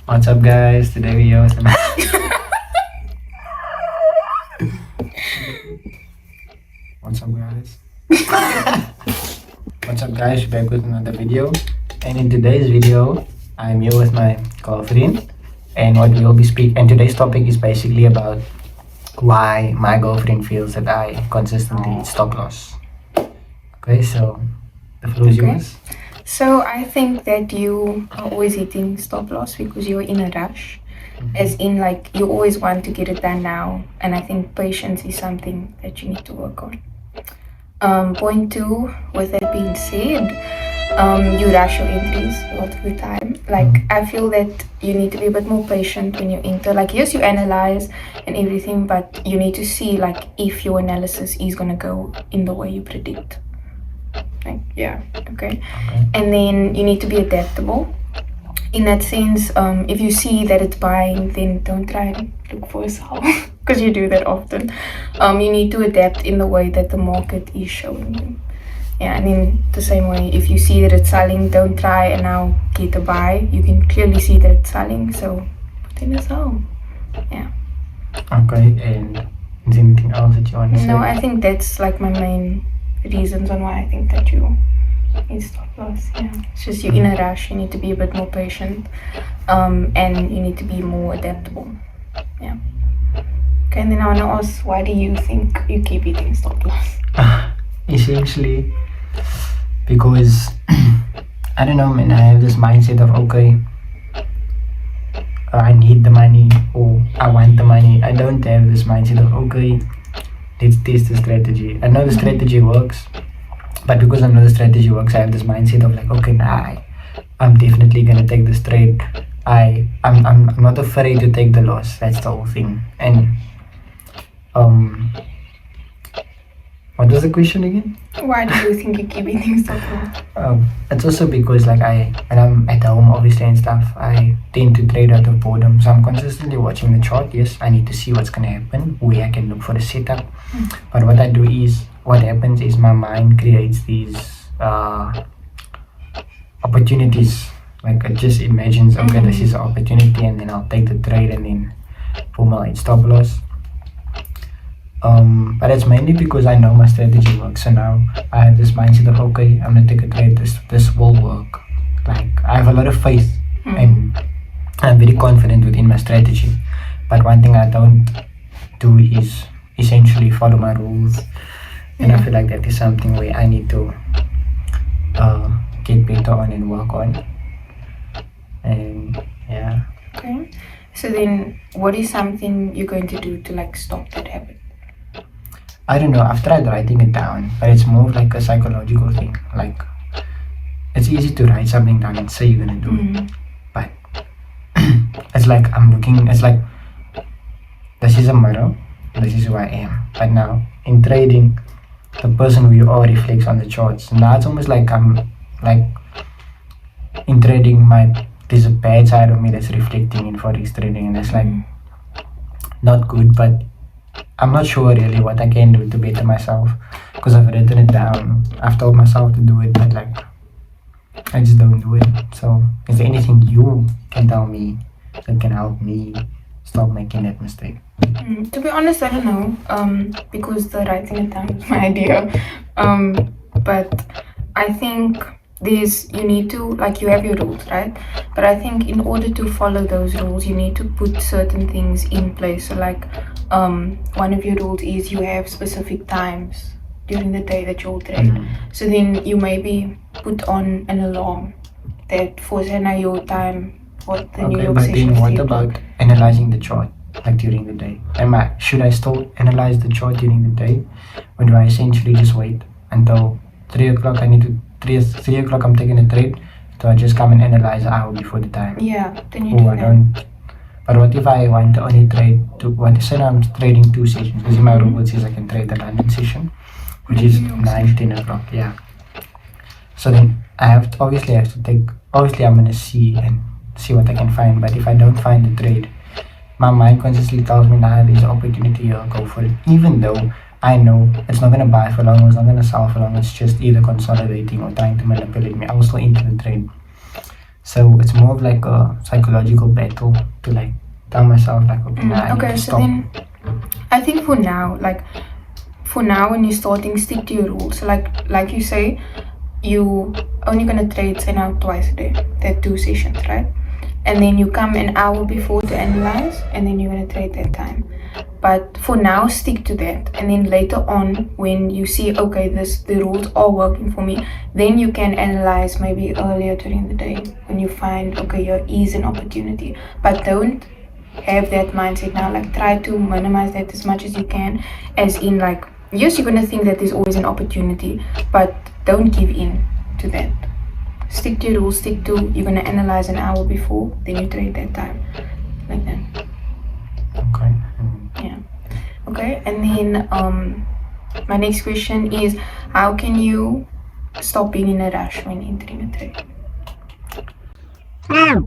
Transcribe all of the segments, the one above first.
What's up, guys? Today we are some. What's up, guys? What's up, guys? Back with another video. And in today's video, I'm here with my girlfriend. And what we will be speaking. And today's topic is basically about why my girlfriend feels that I consistently hit stop loss. Okay, so the floor is Okay. yours. So I think that you are always hitting stop loss because you're in a rush, as in like you always want to get it done now, and I think patience is something that you need to work on. Point two, with that being said, you rush your entries a lot of the time. Like I feel that you need to be a bit more patient when you enter. Like yes, you analyze and everything, but you need to see like if your analysis is gonna go in the way you predict. Like, yeah, okay. And then you need to be adaptable. In that sense, if you see that it's buying, then don't try and look for a sell because you do that often. You need to adapt in the way that the market is showing you. Yeah, and in the same way, if you see that it's selling, don't try and now get a buy. You can clearly see that it's selling, so put in a sell. Yeah. Okay, and is there anything else that you want to say? No, I think that's like my main reasons on why I think that you need stop loss. Yeah, it's just you're in a rush. You need to be a bit more patient, and you need to be more adaptable. Yeah. Okay, and then I want to ask, why do you think you keep eating stop loss? Essentially, because I don't know, man. I have this mindset of okay, I need the money or I want the money. I don't have this mindset of okay, let's test the strategy. I know the strategy works, but because I know the strategy works, I have this mindset of like okay, nah, I'm definitely gonna take this trade. I'm not afraid to take the loss. That's the whole thing. And what was the question again? Why do you think you keep eating stop loss? It's also because like when I'm at home obviously and stuff, I tend to trade out of boredom. So I'm consistently watching the chart. Yes, I need to see what's gonna happen, where I can look for the setup. But what I do is, what happens is my mind creates these opportunities. Like it just imagines, okay, this is an opportunity, and then I'll take the trade, and then boom, I'll hit stop loss. But it's mainly because I know my strategy works. So now I have this mindset of okay, I'm gonna take a trade. This will work. Like I have a lot of faith, and I'm very confident within my strategy. But one thing I don't do is essentially follow my rules, and I feel like that is something where I need to get better on and work on. And yeah. Okay. So then, what is something you're going to do to like stop that habit? I don't know, I've tried writing it down, but it's more like a psychological thing. Like, it's easy to write something down and say you're gonna do it, but it's like it's like, this is a mirror, this is who I am. But now, in trading, the person who you are reflects on the charts. Now it's almost like I'm, like, in trading, there's a bad side of me that's reflecting in forex trading, and that's like, not good, but I'm not sure really what I can do to better myself, because I've written it down. I've told myself to do it, but like I just don't do it. So is there anything you can tell me that can help me stop making that mistake? To be honest, I don't know, because the writing it down was my idea. But I think you need to, like, you have your rules, right? But I think in order to follow those rules, you need to put certain things in place. So like, one of your rules is you have specific times during the day that you'll trade. So then you maybe put on an alarm that for your time, what the New Okay, York but session then what is about analyzing the chart, like during the day? Should I still analyze the chart during the day, or do I essentially just wait until 3 o'clock? 3 o'clock I'm taking a trade, so I just come and analyze an hour before the time? Yeah, then you Oh, do I that. don't. But what if I want to only trade say I'm trading 2 sessions? Because in my rule it says I can trade the London session, which is 9-10 o'clock. Yeah. So then obviously I'm gonna see what I can find. But if I don't find the trade, my mind consistently tells me, nah, there's an opportunity here, go for it. Even though I know it's not gonna buy for long, or it's not gonna sell for long, it's just either consolidating or trying to manipulate me, I will still enter the trade. So it's more of like a psychological battle to like tell myself like, okay, nah, I need Okay, to so stop. then I think for now, when you're starting, stick to your rules. Like you say, you only gonna trade say now twice a day. That 2 sessions, right? And then you come an hour before to analyze, and then you're gonna trade that time. But for now, stick to that. And then later on, when you see, okay, the rules are working for me, then you can analyze maybe earlier during the day when you find, okay, your ease and opportunity. But don't have that mindset now. Like, try to minimize that as much as you can, as in, like, yes, you're gonna think that there's always an opportunity, but don't give in to that. Stick to your rules. Stick to, you're gonna analyze an hour before, then you trade that time, like that. Okay. Yeah. Okay. And then my next question is, how can you stop being in a rush when entering a trade? I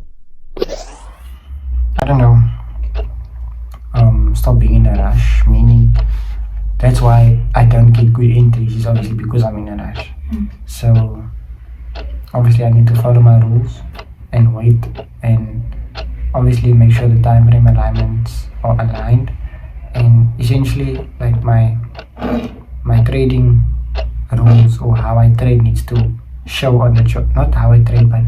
don't know. Stop being in a rush, meaning that's why I don't get good entries, is obviously because I'm in a rush. So obviously I need to follow my rules and wait, and obviously make sure the time frame alignments are aligned, and essentially like my trading rules or how I trade needs to show on the chart. Not how I trade, but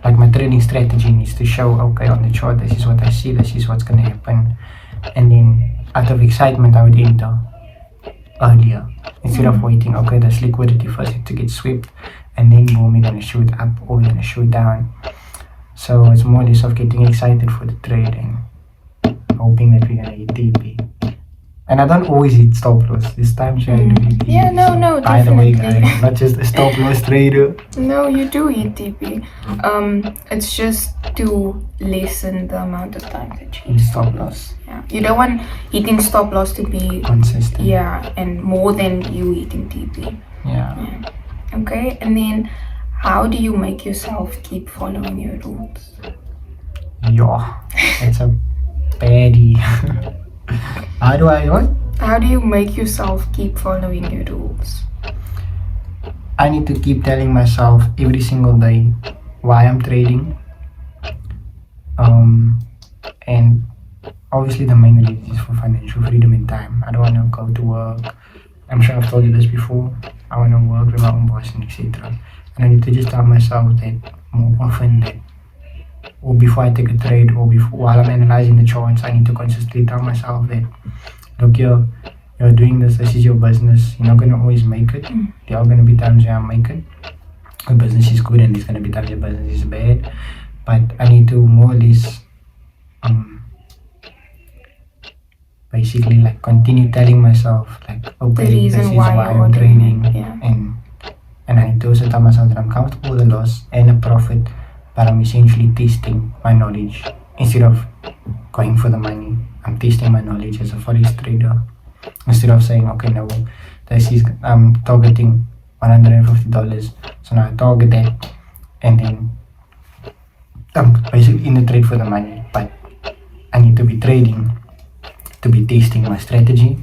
like my trading strategy needs to show, okay, on the chart, this is what I see, this is what's gonna happen. And then out of excitement I would enter earlier instead of waiting, okay, there's liquidity first to get swept, and then boom, you're gonna shoot up or you're gonna shoot down. So it's more or less of getting excited for the trade and hoping that we're gonna hit TP. And I don't always hit stop loss. This time I do hit TP. Yeah, no, By the way, definitely. guys, I'm not just a stop loss trader. No, you do hit TP. It's just to lessen the amount of time that you hit stop loss. Yeah, you don't want hitting stop loss to be Consistent. Yeah, and more than you hitting TP. Yeah. Okay, and then how do you make yourself keep following your rules? Yeah. It's a baddie. How do I what? How do you make yourself keep following your rules? I need to keep telling myself every single day why I'm trading. And obviously the main reason is for financial freedom and time. I don't want to go to work. I'm sure I've told you this before. I want to work with my own boss and etc. And I need to just tell myself that more often, that or before I take a trade, or before while I'm analyzing the charts, I need to consistently tell myself that, look, you're doing this is your business. You're not going to always make it. There are going to be times where I make it. Your business is good, and there's going to be times your business is bad. But I need to more or less basically like continue telling myself like, okay, this is why I'm trading. And I need to also tell myself that I'm comfortable with a loss and a profit, but I'm essentially testing my knowledge instead of going for the money. I'm testing my knowledge as a forex trader instead of saying, okay, no, this is I'm targeting $150, so now I target that, and then I'm basically in the trade for the money. But I need to be trading, to be testing my strategy,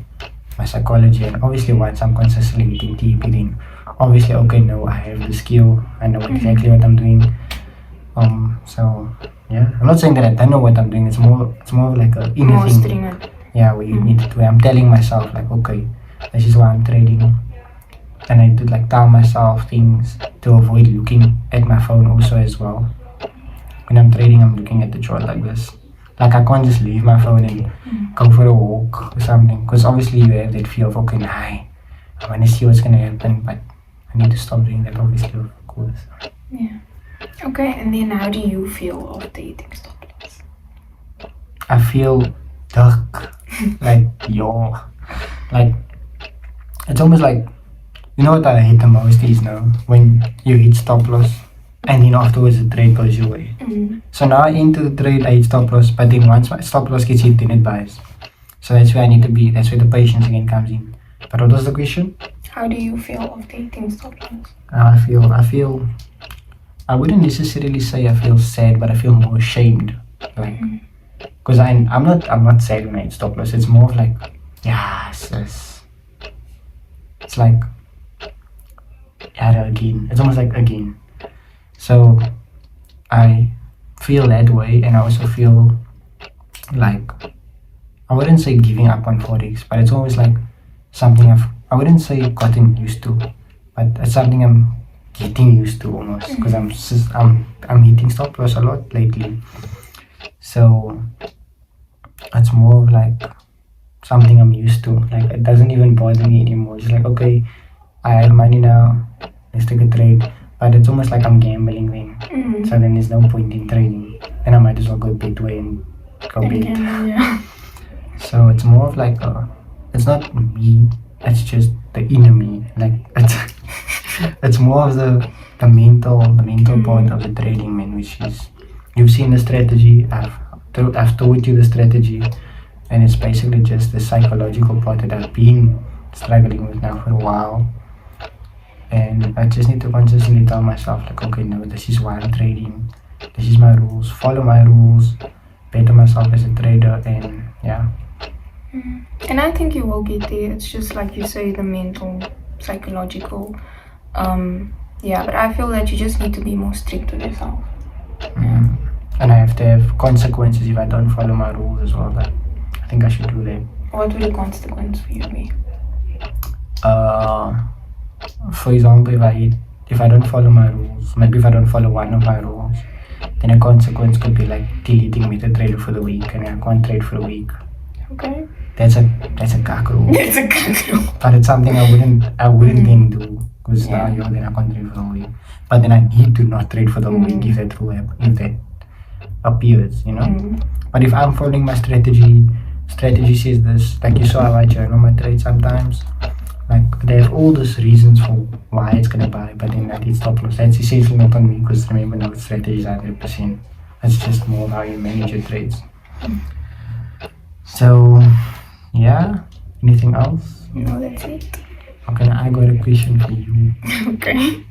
my psychology, and obviously once I'm consistently hitting TP, then obviously, okay, no, I have the skill, I know exactly what I'm doing. So yeah, I'm not saying that I don't know what I'm doing. It's more of like a inner thing. Yeah, where you need to. Where I'm telling myself like, okay, this is why I'm trading, and I need to like tell myself things to avoid looking at my phone also as well. When I'm trading, I'm looking at the chart like this. Like I can't just leave my phone and go for a walk or something, because obviously you have that fear of, okay, nah, I want to see what's gonna happen, but I need to stop doing that, obviously, of course. Yeah. Okay, and then how do you feel after hitting stop loss? I feel duck. Like, yo. Like, it's almost like, you know what I hate the most is now when you hit stop loss and then afterwards the trade goes your way. So now I enter the trade, I hit stop loss, but then once my stop loss gets hit, then it buys. So that's where I need to be. That's where the patience again comes in. But what was the question? How do you feel after hitting stop loss? I feel. I wouldn't necessarily say I feel sad, but I feel more ashamed. Like, because I'm not sad when I hit stop loss. It's more of like, yes. It's like, yeah, again. It's almost like again. So I feel that way, and I also feel like, I wouldn't say giving up on forex, but it's always like something I wouldn't say gotten used to, but it's something I'm getting used to almost, because I'm hitting stop loss a lot lately. So it's more of like something I'm used to. Like, it doesn't even bother me anymore. It's like, okay, I have money now, let's take a trade. But it's almost like I'm gambling then. So then there's no point in trading. Then I might as well go Betway and go bet. Yeah. So it's more of like it's not me, it's just the inner me. Like, it's more of the mental part of the trading, man, which is, you've seen the strategy, I've told you the strategy, and it's basically just the psychological part that I've been struggling with now for a while. And I just need to consistently tell myself, like, okay, no, this is why I'm trading, this is my rules, follow my rules, better myself as a trader, and yeah. And I think you will get there. It's just like you say, the mental, psychological. Yeah, but I feel that you just need to be more strict with yourself. And I have to have consequences if I don't follow my rules as well. But I think I should do that. What would the consequence for you be? For example, if I don't follow my rules, maybe if I don't follow one of my rules, then a consequence could be like deleting MetaTrader for the week, and I can't trade for a week. Okay. That's a cack rule. It's a cack rule. But it's something I wouldn't then do, because now then I can't trade for the week. But then I need to not trade for the week if that appears, you know. But if I'm following my strategy says this, like you saw how I journal my trade sometimes. Like, they have all these reasons for why it's gonna buy, but then that is stop loss. That's essentially not on me, because remember, no strategy is 100%. It's just more how you manage your trades. So yeah, anything else? No, that's it. Okay, I got a question for you. Okay.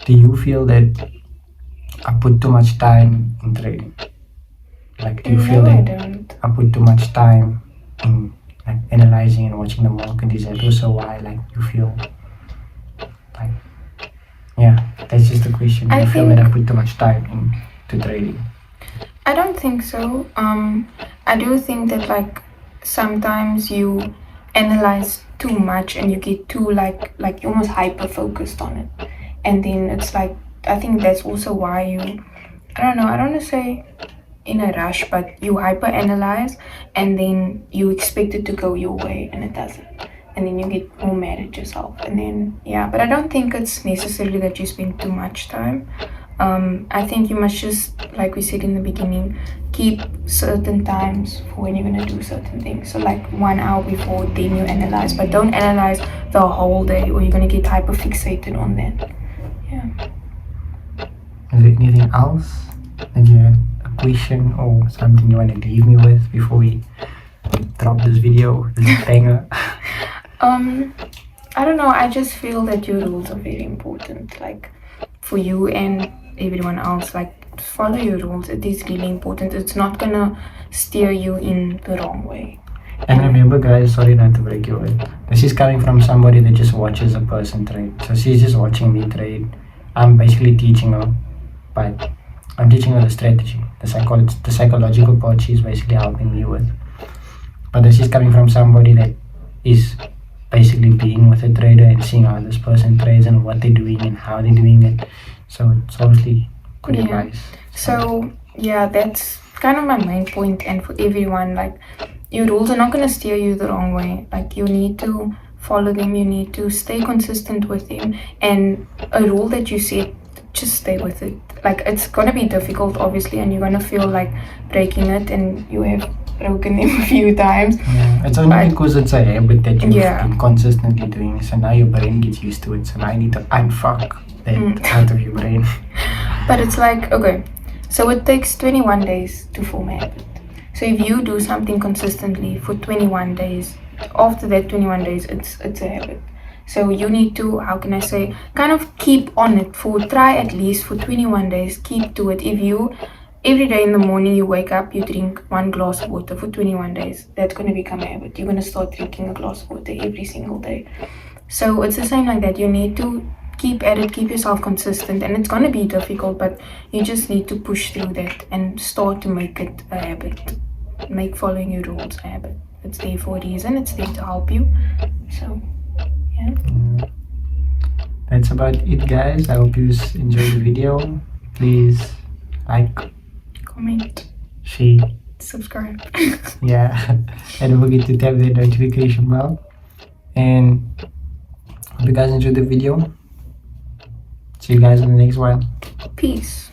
Do you feel that I put too much time in trading? Like, do you feel I that don't. I put too much time in like analyzing and watching the market? Is that also why, like, you feel like, yeah, that's just the question. Do you feel that I put too much time into trading? I don't think so. I do think that, like, sometimes you analyze too much and you get too like you almost hyper focused on it, and then it's like, I think that's also why you, I don't want to say in a rush, but you hyper analyze and then you expect it to go your way and it doesn't, and then you get more mad at yourself, and then but I don't think it's necessarily that you spend too much time. I think you must just, like we said in the beginning, keep certain times for when you're going to do certain things. So like 1 hour before, then you analyze, but don't analyze the whole day, or you're going to get hyper fixated on that. Yeah. Is there anything else that you have, a question or something you want to leave me with before we drop this video, this banger? I don't know, I just feel that your rules are very important, like for you and everyone else. Like, follow your rules. It is really important. It's not gonna steer you in the wrong way. And remember, guys, sorry not to break your word, this is coming from somebody that just watches a person trade. So she's just watching me trade. I'm basically teaching her, but I'm teaching her the strategy, the psychological part she's basically helping me with. But this is coming from somebody that is basically being with a trader and seeing how this person trades and what they're doing and how they're doing it. So it's obviously good advice. So yeah, that's kind of my main point. And for everyone, like, your rules are not going to steer you the wrong way. Like, you need to follow them, you need to stay consistent with them, and a rule that you set, just stay with it. Like, it's going to be difficult, obviously, and you're going to feel like breaking it, and you have broken them a few times. Yeah, it's only because it's a habit that you've been consistently doing, so now your brain gets used to it, so now you need to unfuck that out of your brain. But it's like, okay, so it takes 21 days to form a habit. So if you do something consistently for 21 days, after that 21 days, it's a habit. So you need to, how can I say, kind of keep on it try at least for 21 days, keep to it. If you, every day in the morning you wake up, you drink 1 glass of water for 21 days, that's going to become a habit. You're going to start drinking a glass of water every single day. So it's the same like that. You need to keep at it, keep yourself consistent, and it's gonna be difficult, but you just need to push through that and start to make it a habit. Make following your rules a habit. It's there for a reason. It's there to help you. So, yeah. That's about it, guys. I hope you enjoyed the video. Please like, Comment, share, subscribe. yeah, and don't forget to tap the notification bell. And hope you guys enjoyed the video. See you guys in the next one. Peace.